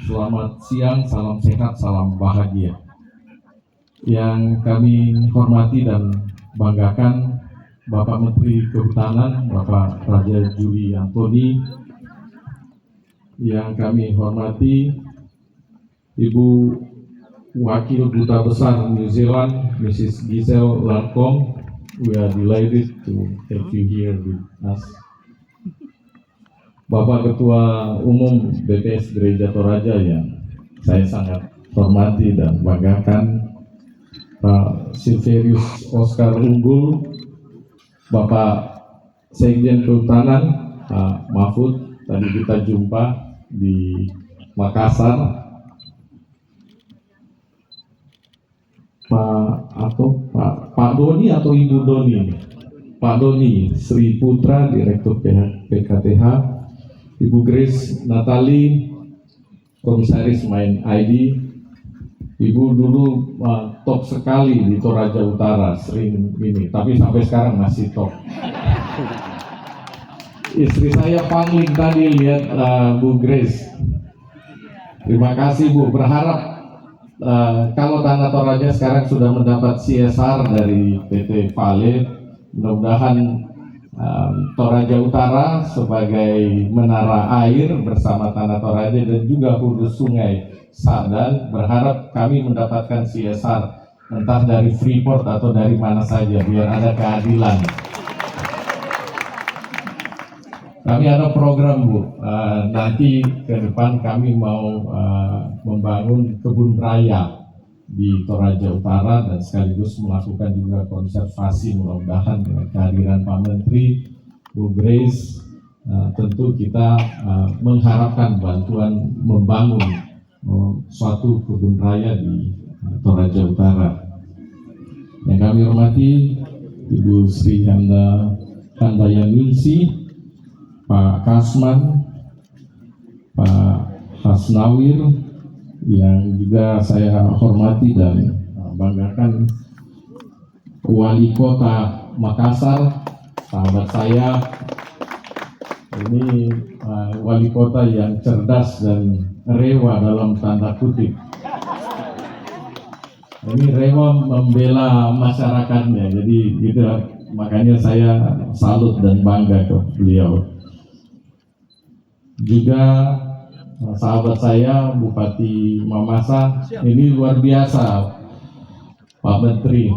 Selamat siang, salam sehat, salam bahagia. Yang kami hormati dan banggakan Bapak Menteri Kehutanan, Bapak Raja Juli Antoni. Yang kami hormati Ibu Wakil Duta Besar New Zealand, Mrs. Giselle Lancome. We are delighted to have you here with us. Bapak Ketua Umum BPS Gereja Toraja yang saya sangat hormati dan banggakan, Pak Silverius Oscar Unggul, Bapak Sekjen Kehutanan, Pak Mahfud, tadi kita jumpa di Makassar, Pak Doni atau Ibu Doni, Pak Doni Sri Putra, Direktur PKTH, Ibu Grace Natali, Komisaris Main ID. Ibu dulu top sekali di Toraja Utara, sering ini, tapi sampai sekarang masih top. Istri saya pangling tadi lihat Bu Grace. Terima kasih Bu, berharap kalau Tanah Toraja sekarang sudah mendapat CSR dari PT Vale, mudah-mudahan Toraja Utara sebagai menara air bersama Tanah Toraja dan juga hulu sungai Sadan, berharap kami mendapatkan CSR entah dari Freeport atau dari mana saja, biar ada keadilan. Kami ada program Bu, nanti ke depan kami mau membangun kebun raya di Toraja Utara dan sekaligus melakukan juga konservasi. Mudah-mudahan dengan kehadiran Pak Menteri, Bu Grace, tentu kita mengharapkan bantuan membangun suatu kebun raya di Toraja Utara. Yang kami hormati Ibu Sri Handayani, Pak Kasman, Pak Hasnawir, yang juga saya hormati dan banggakan Wali Kota Makassar, sahabat saya. Ini wali kota yang cerdas dan rewa dalam tanda kutip. Ini rewa membela masyarakatnya, jadi gitu, makanya saya salut dan bangga ke beliau. Juga sahabat saya Bupati Mamasa, ini luar biasa Pak Menteri,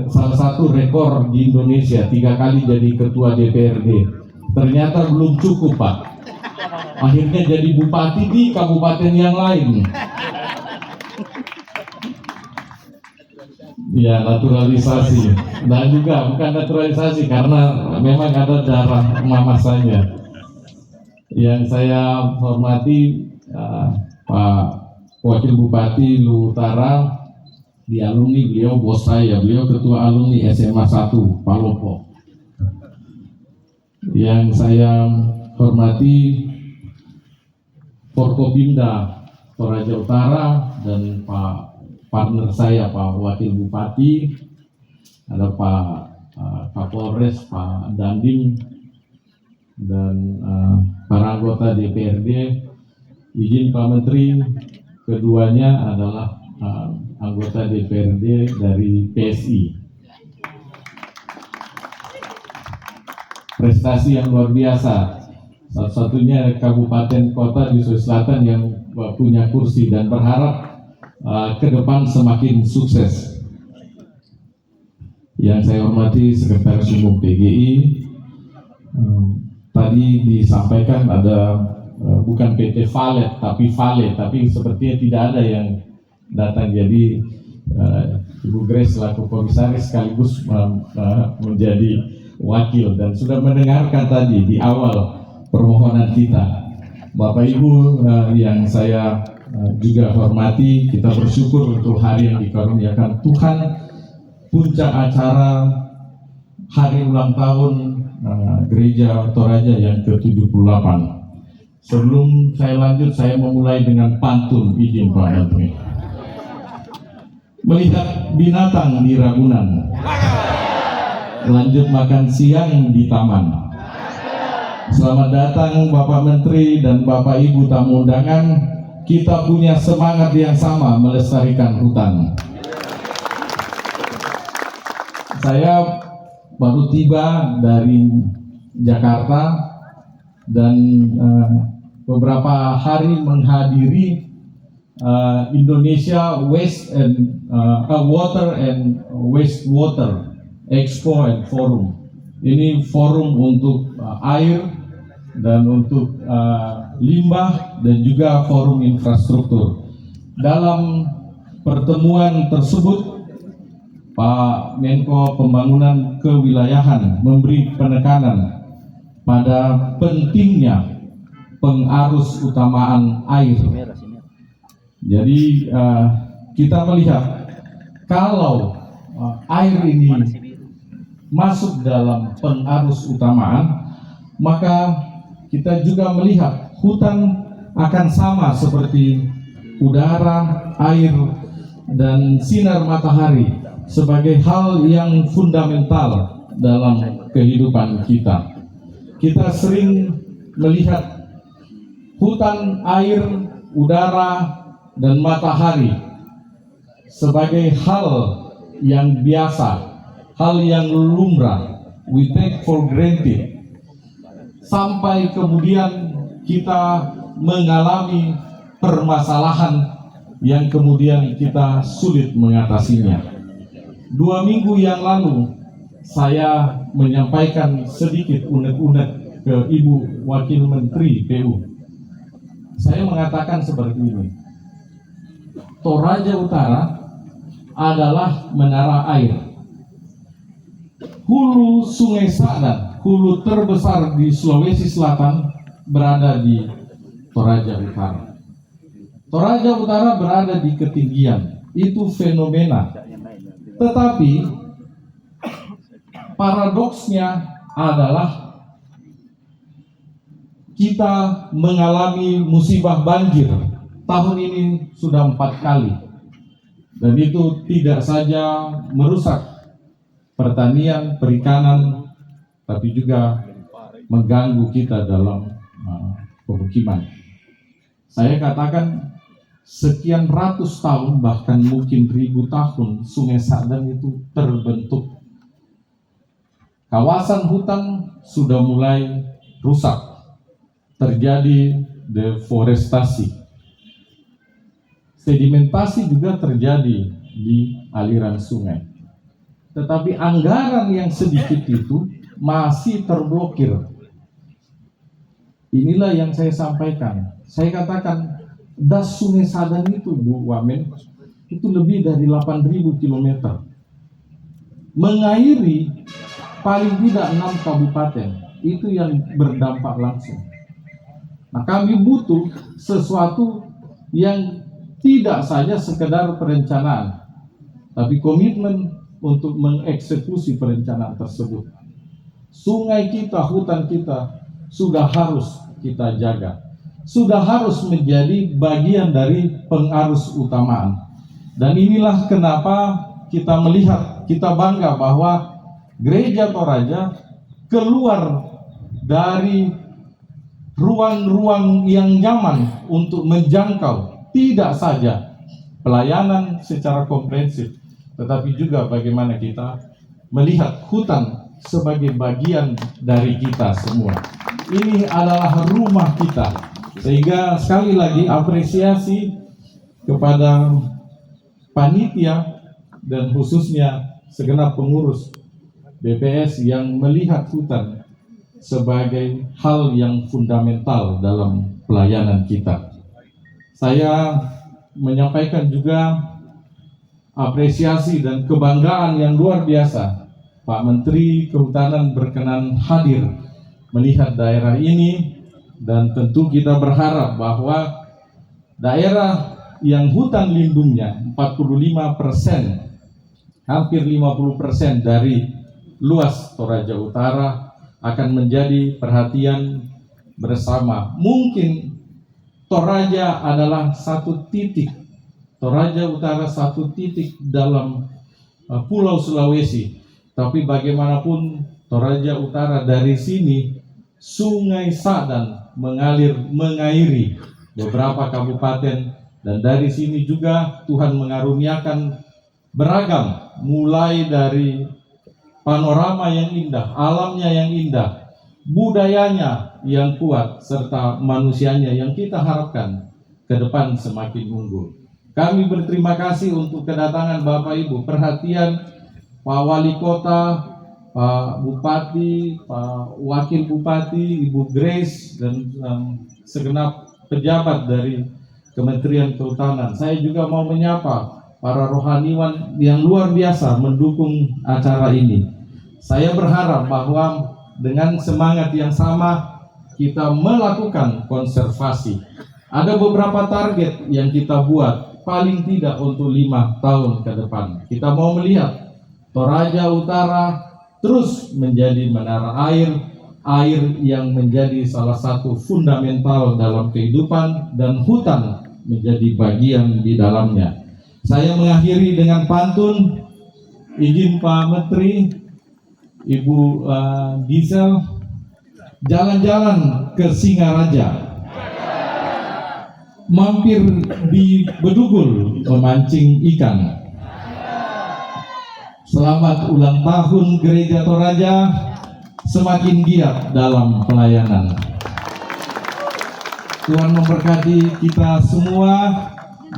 salah satu rekor di Indonesia, 3 kali jadi ketua DPRD. Ternyata belum cukup Pak, akhirnya jadi bupati di kabupaten yang lain. Ya, naturalisasi. Dan juga bukan naturalisasi karena memang ada darah Mamasanya. Yang saya hormati Pak Wakil Bupati Lu Utara, di alumni beliau bos saya, beliau ketua alumni SMA 1 Palopo. Yang saya hormati Forkopimda Toraja Utara dan Pak partner saya Pak Wakil Bupati, ada Pak Kapolres Pak Dandim, dan para anggota DPRD. Izin Pak Menteri, keduanya adalah anggota DPRD dari PSI. Prestasi yang luar biasa, salah satunya kabupaten kota di Sulawesi Selatan yang punya kursi, dan berharap ke depan semakin sukses. Yang saya hormati Sekretaris Umum PGI, tadi disampaikan ada bukan PT Vale tapi sepertinya tidak ada yang datang, jadi Ibu Grace selaku komisaris sekaligus menjadi wakil dan sudah mendengarkan tadi di awal permohonan kita. Bapak Ibu yang saya juga hormati, kita bersyukur untuk hari yang dikaruniakan Tuhan, puncak acara hari ulang tahun Gereja Toraja yang ke-78. Sebelum saya lanjut, saya memulai dengan pantun, izin Pak Menteri. Melihat binatang di Ragunan, lanjut makan siang di taman, Selamat datang Bapak Menteri dan Bapak Ibu tamu undangan. Kita punya semangat yang sama melestarikan hutan. Saya baru tiba dari Jakarta dan beberapa hari menghadiri Indonesia Water and Wastewater Expo and Forum. Ini forum untuk air dan untuk limbah dan juga forum infrastruktur. Dalam pertemuan tersebut, Pak Menko Pembangunan Kewilayahan memberi penekanan pada pentingnya pengarus utamaan air. Jadi kita melihat kalau air ini masuk dalam pengarus utamaan, maka kita juga melihat hutan akan sama seperti udara, air, dan sinar matahari sebagai hal yang fundamental dalam kehidupan kita. Kita sering melihat hutan, air, udara, dan matahari sebagai hal yang biasa, hal yang lumrah, we take for granted, sampai kemudian kita mengalami permasalahan yang kemudian kita sulit mengatasinya. 2 minggu yang lalu saya menyampaikan sedikit unek-unek ke Ibu Wakil Menteri PU. Saya mengatakan seperti ini: Toraja Utara adalah menara air. Hulu Sungai Sadan, hulu terbesar di Sulawesi Selatan, berada di Toraja Utara. Toraja Utara berada di ketinggian, itu fenomena. Tetapi paradoksnya adalah kita mengalami musibah banjir. Tahun ini sudah 4 kali. Dan itu tidak saja merusak pertanian, perikanan, tapi juga mengganggu kita dalam pemukiman. Saya katakan sekian ratus tahun, bahkan mungkin 1000 tahun, Sungai Sadan itu terbentuk. Kawasan hutan sudah mulai rusak, terjadi deforestasi. Sedimentasi juga terjadi di aliran sungai. Tetapi anggaran yang sedikit itu masih terblokir. Inilah yang saya sampaikan. Saya katakan, das Sungai Sadan itu, Bu Wamen, itu lebih dari 8.000 km. Mengairi paling tidak 6 kabupaten. Itu yang berdampak langsung. Nah, kami butuh sesuatu yang tidak saja sekedar perencanaan, tapi komitmen untuk mengeksekusi perencanaan tersebut. Sungai kita, hutan kita sudah harus kita jaga, sudah harus menjadi bagian dari pengarus utamaan. Dan inilah kenapa kita melihat, kita bangga bahwa Gereja Toraja keluar dari ruang-ruang yang nyaman untuk menjangkau tidak saja pelayanan secara komprehensif, tetapi juga bagaimana kita melihat hutan sebagai bagian dari kita semua. Ini adalah rumah kita. Sehingga sekali lagi apresiasi kepada panitia dan khususnya segenap pengurus BPS yang melihat hutan sebagai hal yang fundamental dalam pelayanan kita. Saya menyampaikan juga apresiasi dan kebanggaan yang luar biasa. Pak Menteri Kehutanan berkenan hadir melihat daerah ini, dan tentu kita berharap bahwa daerah yang hutan lindungnya 45%, hampir 50% dari luas Toraja Utara akan menjadi perhatian bersama. Mungkin Toraja adalah satu titik, Toraja Utara satu titik dalam Pulau Sulawesi. Tapi bagaimanapun Toraja Utara dari sini Sungai Sadan mengairi beberapa kabupaten, dan dari sini juga Tuhan mengaruniakan beragam, mulai dari panorama yang indah, alamnya yang indah, budayanya yang kuat, serta manusianya yang kita harapkan ke depan semakin unggul. Kami berterima kasih untuk kedatangan Bapak Ibu, perhatian Pak Wali Kota, Pak Bupati, Pak Wakil Bupati, Ibu Grace, dan segenap pejabat dari Kementerian Kehutanan. Saya juga mau menyapa para rohaniwan yang luar biasa mendukung acara ini. Saya berharap bahwa dengan semangat yang sama kita melakukan konservasi. Ada beberapa target yang kita buat paling tidak untuk 5 tahun ke depan. Kita mau melihat Toraja Utara terus menjadi menara air yang menjadi salah satu fundamental dalam kehidupan, dan hutan menjadi bagian di dalamnya. Saya mengakhiri dengan pantun. Izin Pak Menteri, Ibu Gisel, jalan-jalan ke Singaraja, mampir di Bedugul memancing ikan. Selamat ulang tahun Gereja Toraja, semakin giat dalam pelayanan. Tuhan memberkati kita semua,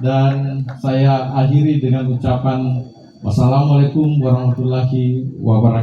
dan saya akhiri dengan ucapan wassalamualaikum warahmatullahi wabarakatuh.